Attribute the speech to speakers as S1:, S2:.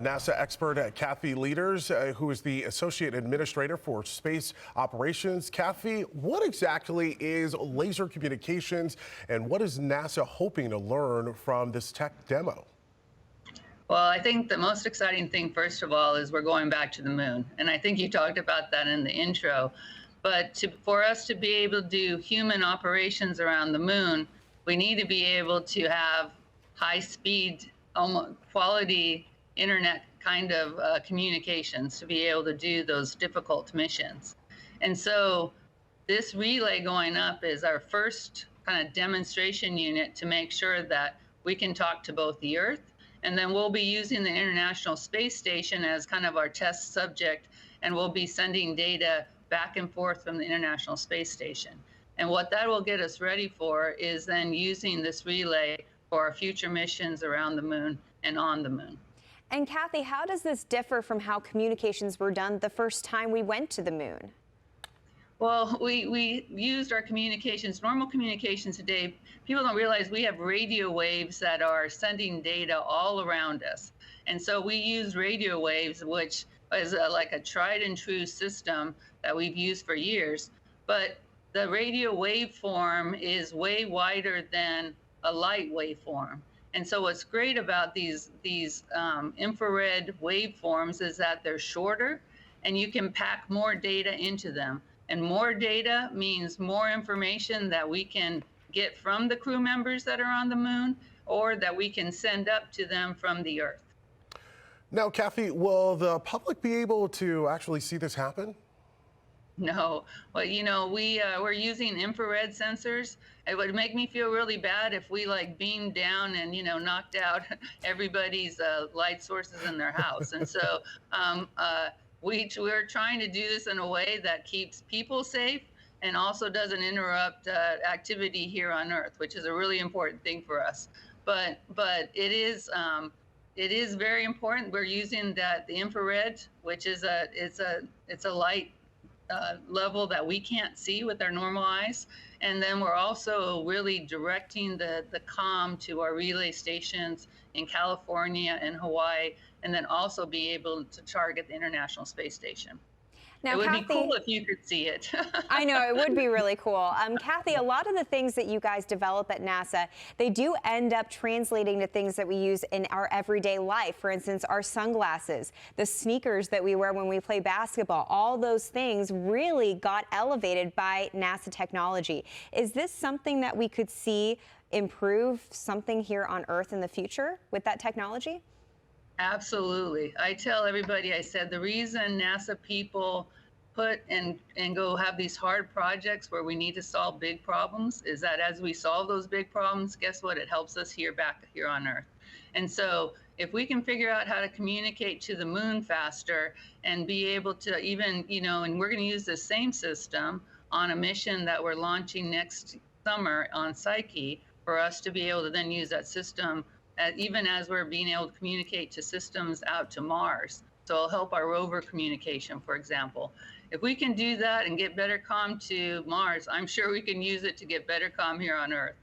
S1: NASA expert Kathy Leaders, who is the Associate Administrator for Space Operations. Kathy, what exactly is laser communications, and what is NASA hoping to learn from this tech demo?
S2: Well, I think the most exciting thing, first of all, is we're going back to the moon. And I think you talked about that in the intro. But for us to be able to do human operations around the moon, we need to be able to have high speed, almost quality internet kind of communications to be able to do those difficult missions. And so this relay going up is our first kind of demonstration unit to make sure that we can talk to both the Earth, and then we'll be using the International Space Station as kind of our test subject, and we'll be sending data back and forth from the International Space Station. And what that will get us ready for is then using this relay for our future missions around the moon and on the moon.
S3: And Kathy, how does this differ from how communications were done the first time we went to the moon?
S2: Well, we used our communications, normal communications today. People don't realize we have radio waves that are sending data all around us. And so we use radio waves, which is like a tried and true system that we've used for years. But the radio waveform is way wider than a light waveform. And so what's great about these infrared waveforms is that they're shorter and you can pack more data into them. And more data means more information that we can get from the crew members that are on the moon or that we can send up to them from the Earth.
S1: Now, Kathy, will the public be able to actually see this happen?
S2: No, well, you know, we're using infrared sensors. It would make me feel really bad if we like beamed down and, you know, knocked out everybody's light sources in their house. And so we're trying to do this in a way that keeps people safe and also doesn't interrupt activity here on Earth, which is a really important thing for us. But it is very important. We're using the infrared, which is it's a light level that we can't see with our normal eyes. And then we're also really directing the comm to our relay stations in California and Hawaii, and then also be able to target the International Space Station.
S3: Now,
S2: it would
S3: Kathy,
S2: be cool if you could see it.
S3: I know, it would be really cool. Kathy, a lot of the things that you guys develop at NASA, they do end up translating to things that we use in our everyday life. For instance, our sunglasses, the sneakers that we wear when we play basketball, all those things really got elevated by NASA technology. Is this something that we could see improve something here on Earth in the future with that technology?
S2: Absolutely. I tell everybody, I said, the reason NASA people put and go have these hard projects where we need to solve big problems is that as we solve those big problems, guess what? It helps us back here on Earth. And so if we can figure out how to communicate to the moon faster and be able to even, you know, and we're going to use the same system on a mission that we're launching next summer on Psyche for us to be able to then use that system even as we're being able to communicate to systems out to Mars. So it'll help our rover communication, for example. If we can do that and get better comm to Mars, I'm sure we can use it to get better comm here on Earth.